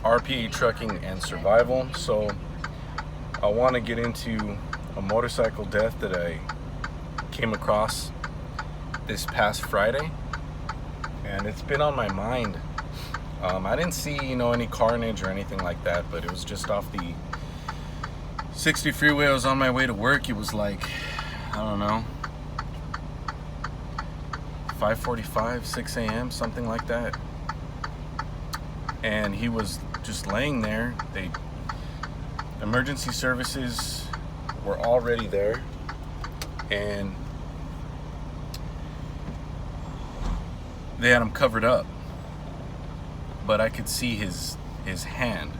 RPA Trucking and Survival. So I want to get into a motorcycle death that I came across this past Friday, and it's been on my mind. I didn't see any carnage or anything like that, but it was just off the 60 freeway. I was on my way to work. It was like, I don't know, 5:45, 6 a.m., something like that. And he was just laying there. Emergency services were already there, and they had him covered up, but I could see his hand.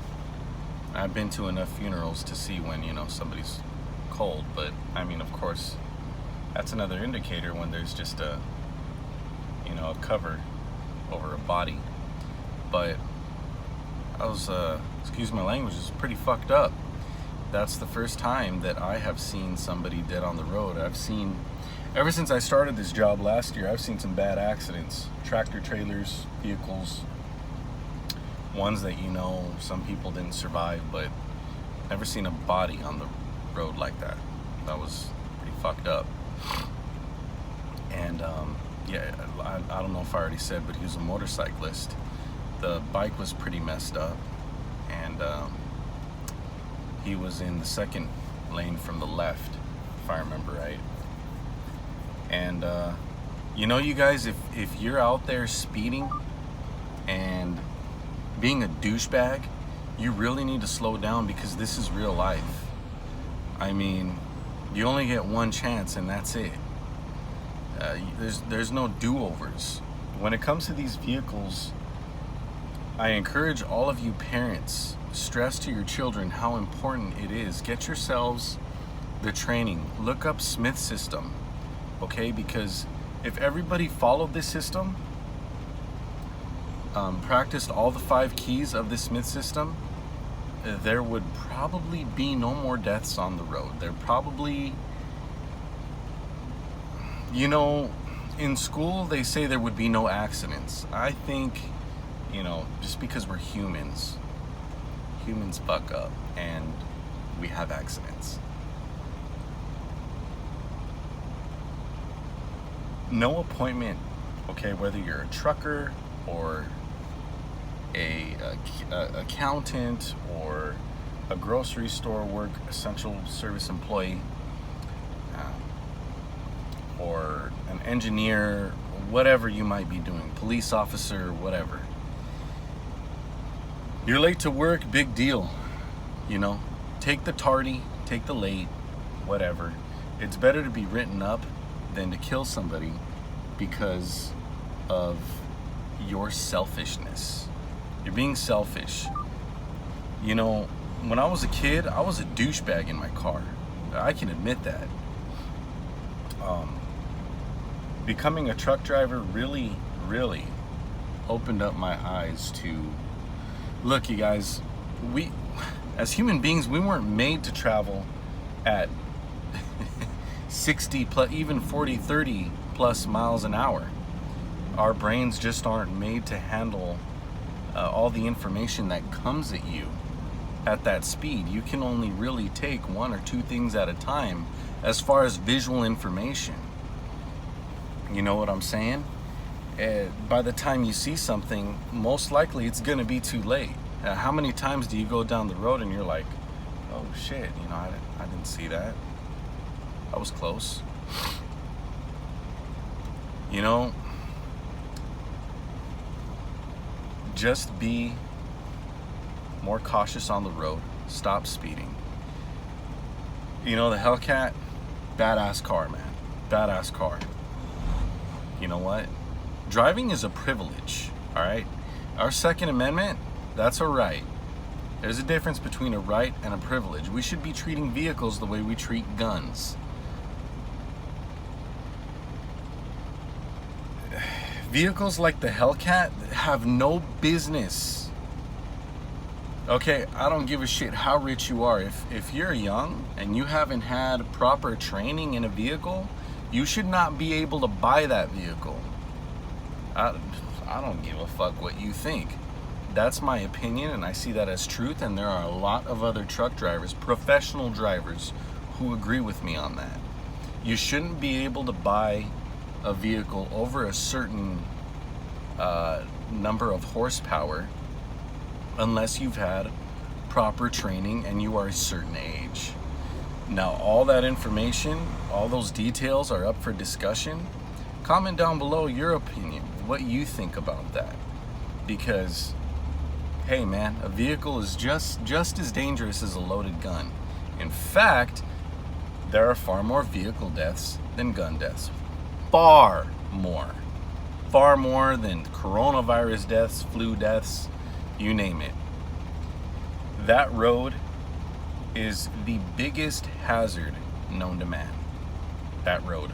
I've been to enough funerals to see when somebody's cold, but I mean, of course, that's another indicator when there's just a cover over a body. But I was, excuse my language, is pretty fucked up. That's the first time that I have seen somebody dead on the road. Ever since I started this job last year, I've seen some bad accidents. Tractor trailers, vehicles, ones that some people didn't survive, but never seen a body on the road like that. That was pretty fucked up. And yeah, I don't know if I already said, but he was a motorcyclist. The bike was pretty messed up, and he was in the second lane from the left, if I remember right. And you guys, if you're out there speeding and being a douchebag, you really need to slow down, because this is real life. I mean, you only get one chance, and that's it. There's no do-overs. When it comes to these vehicles, I encourage all of you parents, stress to your children how important it is. Get yourselves the training. Look up Smith system, okay? Because if everybody followed this system, practiced all the 5 keys of the Smith system, there would probably be no more deaths on the road. There probably, in school they say there would be no accidents. I think, just because we're humans fuck up and we have accidents. No appointment, okay, whether you're a trucker or a accountant or a grocery store essential service employee, or an engineer, whatever you might be doing, police officer, whatever. You're late to work, big deal. Take the tardy, take the late, whatever. It's better to be written up than to kill somebody because of your selfishness. You're being selfish. When I was a kid, I was a douchebag in my car. I can admit that. Becoming a truck driver really, really opened up my eyes to, look, you guys, we, as human beings, we weren't made to travel at 60 plus, even 40, 30 plus miles an hour. Our brains just aren't made to handle all the information that comes at you at that speed. You can only really take 1 or 2 things at a time as far as visual information. You know what I'm saying? By the time you see something, most likely it's gonna be too late. How many times do you go down the road and you're like, oh shit, I didn't see that. I was close. Just be more cautious on the road. Stop speeding. The Hellcat, badass car, man. Badass car. You know what? Driving is a privilege, all right? Our Second Amendment, that's a right. There's a difference between a right and a privilege. We should be treating vehicles the way we treat guns. Vehicles like the Hellcat have no business. Okay, I don't give a shit how rich you are. If you're young and you haven't had proper training in a vehicle, you should not be able to buy that vehicle. I don't give a fuck what you think. that's my opinion, and I see that as truth, and there are a lot of other truck drivers, professional drivers, who agree with me on that. You shouldn't be able to buy a vehicle over a certain number of horsepower unless you've had proper training and you are a certain age. Now, all that information, all those details are up for discussion. Comment down below your opinion, what you think about that. Because, hey man, a vehicle is just as dangerous as a loaded gun. In fact, there are far more vehicle deaths than gun deaths. Far more. Far more than coronavirus deaths, flu deaths, you name it. That road is the biggest hazard known to man. That road.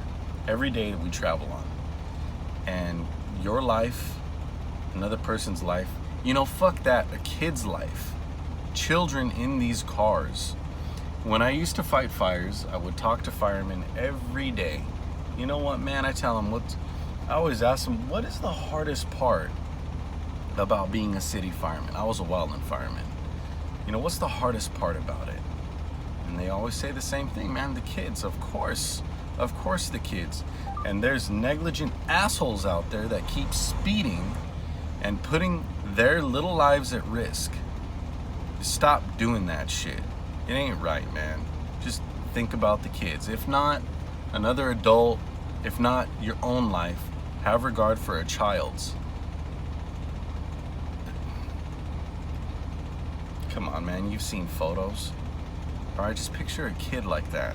Every day that we travel on. And your life, another person's life, fuck that, a kid's life. Children in these cars. When I used to fight fires, I would talk to firemen every day. You know what, man? I tell them I always ask them, what is the hardest part about being a city fireman? I was a wildland fireman. What's the hardest part about it? And they always say the same thing, man, the kids, of course the kids. And there's negligent assholes out there that keep speeding and putting their little lives at risk. Stop doing that shit. It ain't right, man. Just think about the kids. If not another adult, if not your own life, have regard for a child's. Come on, man, you've seen photos. All right, just picture a kid like that.